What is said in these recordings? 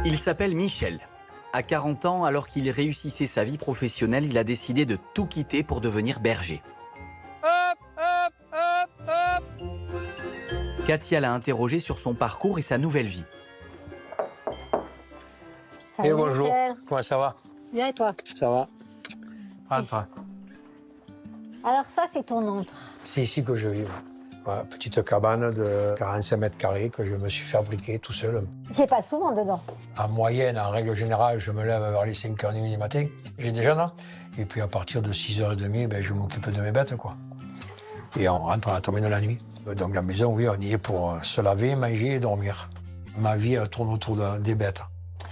Il s'appelle Michel. À 40 ans, alors qu'il réussissait sa vie professionnelle, il a décidé de tout quitter pour devenir berger. Hop, hop, hop, hop. Katia l'a interrogé sur son parcours et sa nouvelle vie. Salut, Bonjour, Michel. comment ça va? Bien et toi? Ça va? Rentre. Alors ça, c'est ton antre. C'est ici que je vis. Ouais, petite cabane de 45 mètres carrés que je me suis fabriquée tout seul. Tu n'es pas souvent dedans. En moyenne, en règle générale, je me lève vers les 5h30 du matin. J'ai des jeunes. Et puis à partir de 6h30, je m'occupe de mes bêtes, quoi. Et on rentre à la tombée de la nuit. Donc la maison, oui, on y est pour se laver, manger et dormir. Ma vie, elle tourne autour des bêtes.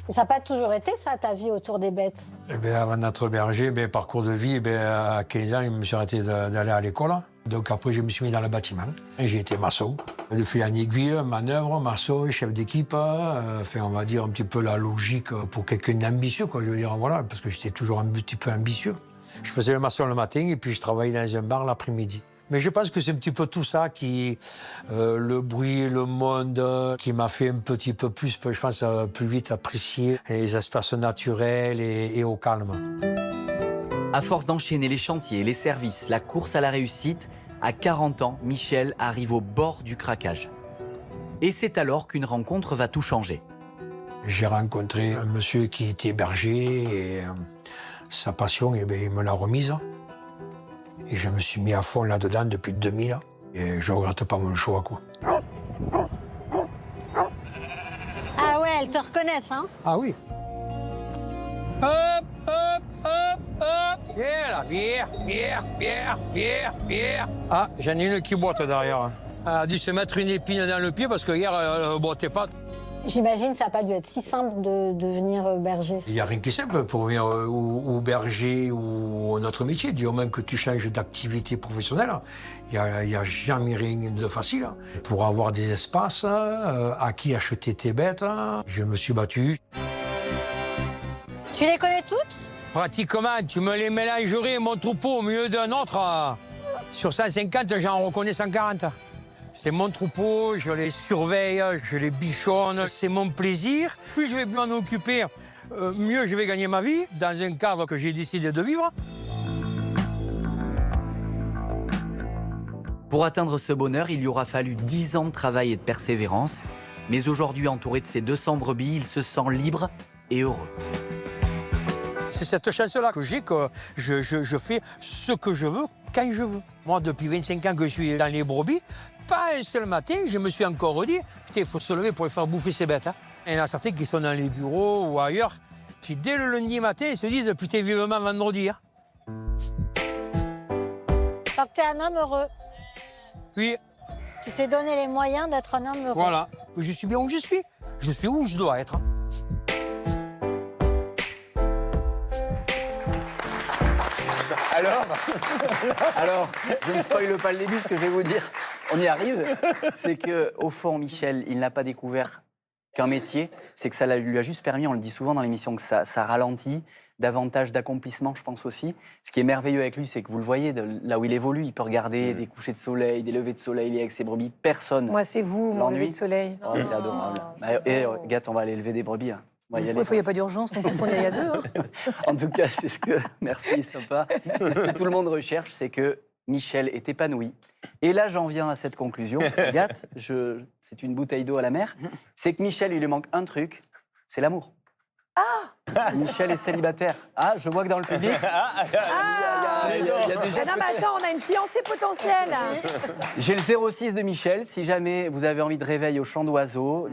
Et ça n'a pas toujours été ça, ta vie autour des bêtes. Avant d'être berger, parcours de vie, à 15 ans, je me suis arrêté d'aller à l'école. Donc après, je me suis mis dans le bâtiment. J'ai été maçon. De fil en aiguille, manœuvre, maçon, chef d'équipe. On va dire un petit peu la logique pour quelqu'un d'ambitieux, quoi. Je veux dire, voilà, parce que j'étais toujours un petit peu ambitieux. Je faisais le maçon le matin et puis je travaillais dans un bar l'après-midi. Mais je pense que c'est un petit peu tout ça qui, le bruit, le monde, qui m'a fait un petit peu plus, je pense, plus vite apprécier les espaces naturels et au calme. À force d'enchaîner les chantiers, les services, la course à la réussite, à 40 ans, Michel arrive au bord du craquage. Et c'est alors qu'une rencontre va tout changer. J'ai rencontré un monsieur qui était berger et sa passion, il me l'a remise. Et je me suis mis à fond là-dedans depuis 2000. Et je ne regrette pas mon choix, quoi. Ah ouais, elles te reconnaissent, hein? Ah oui. Hop, hop, hop, hop. Viens là, viens. Ah, j'en ai une qui boite derrière. Elle a dû se mettre une épine dans le pied parce que hier, elle ne boitait pas. J'imagine que ça n'a pas dû être si simple de devenir berger. Il n'y a rien qui est simple pour venir ou berger ou un autre métier. Du moment que tu changes d'activité professionnelle, il n'y a jamais rien de facile. Pour avoir des espaces, à qui acheter tes bêtes, je me suis battu. Tu les connais toutes? Pratiquement, tu me les mélangerais, mon troupeau, au milieu d'un autre. Sur 150, j'en reconnais 140. C'est mon troupeau, je les surveille, je les bichonne, c'est mon plaisir. Plus je vais m'en occuper, mieux je vais gagner ma vie dans un cadre que j'ai décidé de vivre. Pour atteindre ce bonheur, il lui aura fallu 10 ans de travail et de persévérance. Mais aujourd'hui, entouré de ses 200 brebis, il se sent libre et heureux. C'est cette chance-là que j'ai, que je fais ce que je veux, quand je veux. Moi, depuis 25 ans que je suis dans les brebis, pas un seul matin, je me suis encore dit, putain, il faut se lever pour les faire bouffer ces bêtes. Il y en a certains qui sont dans les bureaux ou ailleurs, qui dès le lundi matin se disent, putain, vivement vendredi. Tant que t'es un homme heureux. Oui, Tu t'es donné les moyens d'être un homme heureux. voilà. Je suis bien où je suis. Je suis où je dois être. Alors, je ne spoile pas le début, ce que je vais vous dire, on y arrive. C'est qu'au fond, Michel, il n'a pas découvert qu'un métier, c'est que ça lui a juste permis, on le dit souvent dans l'émission, que ça ralentit, davantage d'accomplissement, je pense aussi. Ce qui est merveilleux avec lui, c'est que vous le voyez, là où il évolue, il peut regarder des couchers de soleil, des levées de soleil, il est avec ses brebis, personne. Moi, c'est vous, mon lever de soleil. Oh, c'est adorable. Gat, on va aller lever des brebis. Hein. On va y aller. Il n'y a pas d'urgence, donc on est à deux. Hein. En tout cas, c'est ce que... Merci, sympa. C'est ce que tout le monde recherche, c'est que Michel est épanoui. Et là, j'en viens à cette conclusion. Gat, c'est une bouteille d'eau à la mer. C'est que Michel, il lui manque un truc, c'est l'amour. Ah! Michel est célibataire. Ah, je vois que dans le public... il y a des gens Ah non, mais attends, on a une fiancée potentielle. J'ai le 06 de Michel, si jamais vous avez envie de réveil au chant d'oiseaux.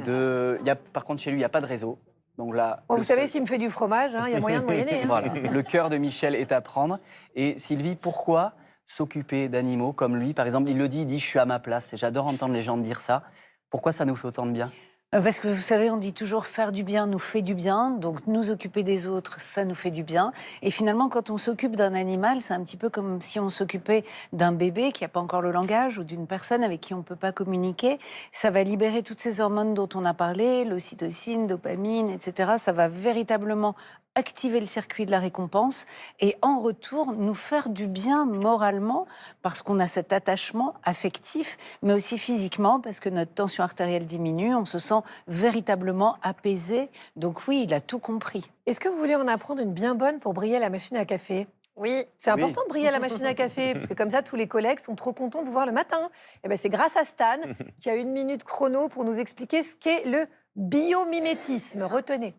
Par contre, chez lui, il n'y a pas de réseau. Donc là, Bon, vous savez, s'il me fait du fromage, il y a moyen de moyenner. Hein. Voilà. Le cœur de Michel est à prendre. Et Sylvie, pourquoi s'occuper d'animaux comme lui? Par exemple, il le dit, je suis à ma place. Et j'adore entendre les gens dire ça. Pourquoi ça nous fait autant de bien? Parce que vous savez, on dit toujours faire du bien nous fait du bien, donc nous occuper des autres, ça nous fait du bien. Et finalement, quand on s'occupe d'un animal, c'est un petit peu comme si on s'occupait d'un bébé qui n'a pas encore le langage ou d'une personne avec qui on ne peut pas communiquer. Ça va libérer toutes ces hormones dont on a parlé, l'ocytocine, dopamine, etc. Ça va véritablement activer le circuit de la récompense et en retour nous faire du bien moralement parce qu'on a cet attachement affectif, mais aussi physiquement parce que notre tension artérielle diminue, on se sent véritablement apaisé. Donc oui, il a tout compris. Est-ce que vous voulez en apprendre une bien bonne pour briller à la machine à café? Oui, c'est important de briller à la machine à café, parce que comme ça, tous les collègues sont trop contents de vous voir le matin. Et ben, c'est grâce à Stan qui a 1 minute chrono pour nous expliquer ce qu'est le biomimétisme. Retenez.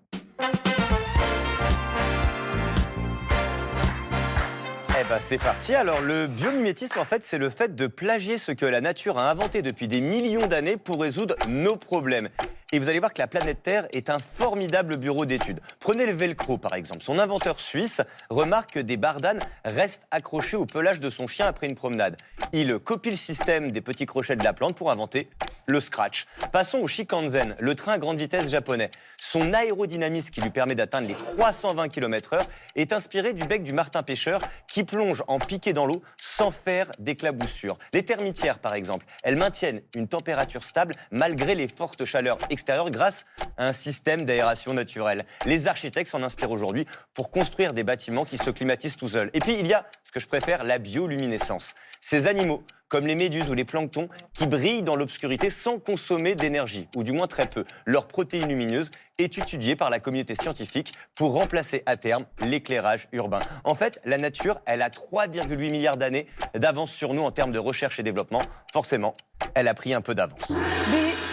Eh ben c'est parti. Alors le biomimétisme, en fait, c'est le fait de plagier ce que la nature a inventé depuis des millions d'années pour résoudre nos problèmes. Et vous allez voir que la planète Terre est un formidable bureau d'études. Prenez le velcro, par exemple. Son inventeur suisse remarque que des bardanes restent accrochées au pelage de son chien après une promenade. Il copie le système des petits crochets de la plante pour inventer le scratch. Passons au Shinkansen, le train à grande vitesse japonais. Son aérodynamisme qui lui permet d'atteindre les 320 km/h est inspiré du bec du martin pêcheur qui plonge en piqué dans l'eau sans faire d'éclaboussures. Les termitières, par exemple, elles maintiennent une température stable malgré les fortes chaleurs extérieures grâce à un système d'aération naturelle. Les architectes s'en inspirent aujourd'hui pour construire des bâtiments qui se climatisent tout seuls. Et puis, il y a ce que je préfère, la bioluminescence. Ces animaux, comme les méduses ou les planctons, qui brillent dans l'obscurité sans consommer d'énergie, ou du moins très peu. Leur protéine lumineuse est étudiée par la communauté scientifique pour remplacer à terme l'éclairage urbain. En fait, la nature, elle a 3,8 milliards d'années d'avance sur nous en termes de recherche et développement. Forcément, elle a pris un peu d'avance.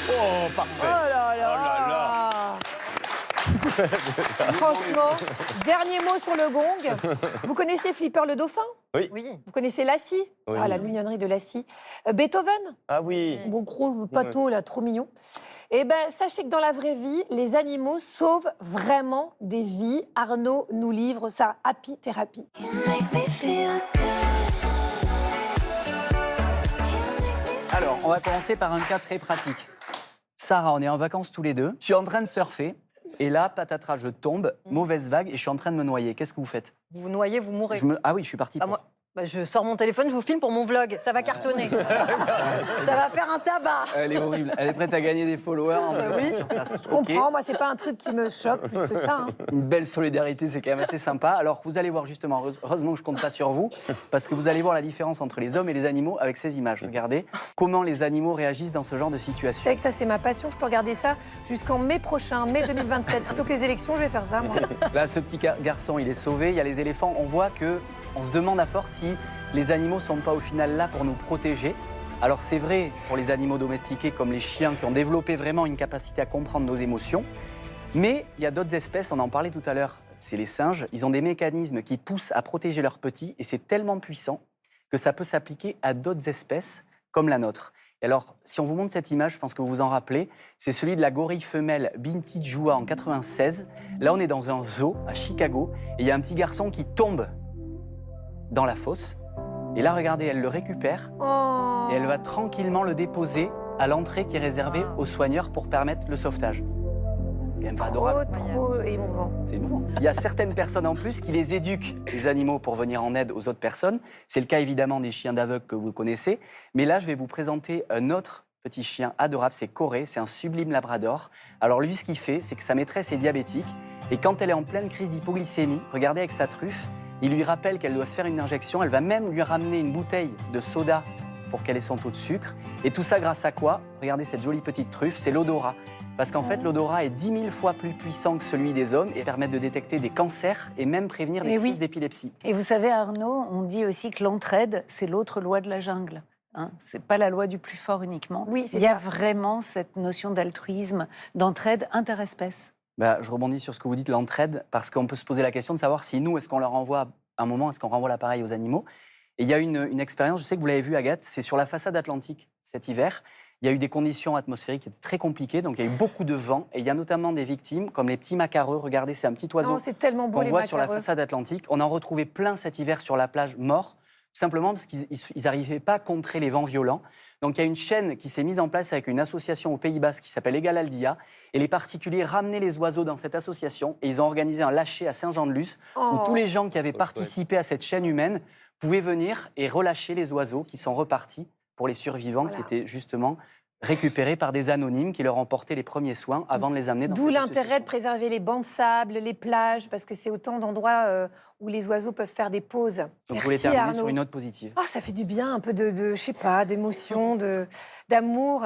Oh, parfait. Oh là là, Franchement, dernier mot sur le gong. Vous connaissez Flipper le dauphin? Oui. Vous connaissez Lassie? Oui. Ah, la mignonnerie de Lassie. Beethoven? Ah oui. Bon gros pâteau là, trop mignon. Eh ben, sachez que dans la vraie vie, les animaux sauvent vraiment des vies. Arnaud nous livre sa happy thérapie. Alors, on va commencer par un cas très pratique. Sarah, on est en vacances tous les deux. Je suis en train de surfer. Et là, patatras, je tombe, mauvaise vague, et je suis en train de me noyer. Qu'est-ce que vous faites? Vous vous noyez, vous mourrez. Ah oui, je suis parti pour... Je sors mon téléphone, je vous filme pour mon vlog. Ça va cartonner. Ça va faire un tabac. Elle est horrible. Elle est prête à gagner des followers. Oui, je comprends. Moi, c'est pas un truc qui me choque plus que ça. Hein. Une belle solidarité, c'est quand même assez sympa. Alors, vous allez voir justement, heureusement que je compte pas sur vous, parce que vous allez voir la différence entre les hommes et les animaux avec ces images. Regardez comment les animaux réagissent dans ce genre de C'est situation. vrai que ça, c'est ma passion. Je peux regarder ça jusqu'en mai prochain, mai 2027. Plutôt que les élections, je vais faire ça, moi. Là, ce petit garçon, il est sauvé. Il y a les éléphants. On voit que on se demande à force si les animaux sont pas au final là pour nous protéger. Alors c'est vrai pour les animaux domestiqués comme les chiens qui ont développé vraiment une capacité à comprendre nos émotions. Mais il y a d'autres espèces, on en parlait tout à l'heure, c'est les singes. Ils ont des mécanismes qui poussent à protéger leurs petits et c'est tellement puissant que ça peut s'appliquer à d'autres espèces comme la nôtre. Et alors, si on vous montre cette image, je pense que vous vous en rappelez, c'est celui de la gorille femelle Binti Jua en 96. Là, on est dans un zoo à Chicago et il y a un petit garçon qui tombe dans la fosse. Et là, regardez, elle le récupère Oh. et elle va tranquillement le déposer à l'entrée qui est réservée aux soigneurs pour permettre le sauvetage. C'est quand même pas adorable. Trop émouvant. C'est émouvant. Il y a certaines personnes en plus qui les éduquent, les animaux, pour venir en aide aux autres personnes. C'est le cas évidemment des chiens d'aveugle que vous connaissez. Mais là, je vais vous présenter un autre petit chien adorable, c'est Corée, c'est un sublime labrador. Alors lui, ce qu'il fait, c'est que sa maîtresse est diabétique. Et quand elle est en pleine crise d'hypoglycémie, regardez avec sa truffe, il lui rappelle qu'elle doit se faire une injection. Elle va même lui ramener une bouteille de soda pour qu'elle ait son taux de sucre. Et tout ça grâce à quoi? Regardez cette jolie petite truffe, c'est l'odorat. Parce qu'en fait, l'odorat est 10 000 fois plus puissant que celui des hommes et permet de détecter des cancers et même prévenir des crises d'épilepsie. Et vous savez, Arnaud, on dit aussi que l'entraide, c'est l'autre loi de la jungle. Hein, c'est pas la loi du plus fort uniquement. Oui, c'est Il y a ça. vraiment cette notion d'altruisme, d'entraide interespèce. Je rebondis sur ce que vous dites, l'entraide, parce qu'on peut se poser la question de savoir si nous, est-ce qu'on leur envoie un moment, est-ce qu'on renvoie l'appareil aux animaux? Et il y a une expérience, je sais que vous l'avez vu, Agathe, c'est sur la façade atlantique cet hiver. Il y a eu des conditions atmosphériques qui étaient très compliquées, donc il y a eu beaucoup de vent. Et il y a notamment des victimes, comme les petits macareux. Regardez, c'est un petit oiseau Non, c'est tellement beau, qu'on les voit sur la macareux. façade atlantique. On en retrouvait plein cet hiver sur la plage, morts, tout simplement parce qu'ils n'arrivaient pas à contrer les vents violents. Donc il y a une chaîne qui s'est mise en place avec une association aux Pays-Bas qui s'appelle Egal Aldia. Et les particuliers ramenaient les oiseaux dans cette association et ils ont organisé un lâcher à Saint-Jean-de-Luz où tous les gens qui avaient participé à cette chaîne humaine pouvaient venir et relâcher les oiseaux qui sont repartis pour les survivants qui étaient justement récupérés par des anonymes qui leur ont porté les premiers soins avant de les amener dans D'où cette l'intérêt association. de préserver les bancs de sable, les plages, parce que c'est autant d'endroits où les oiseaux peuvent faire des pauses. Donc vous Merci voulez terminer Arnaud. sur une note positive. Ah, ça fait du bien, un peu je sais pas, d'émotion, d'amour.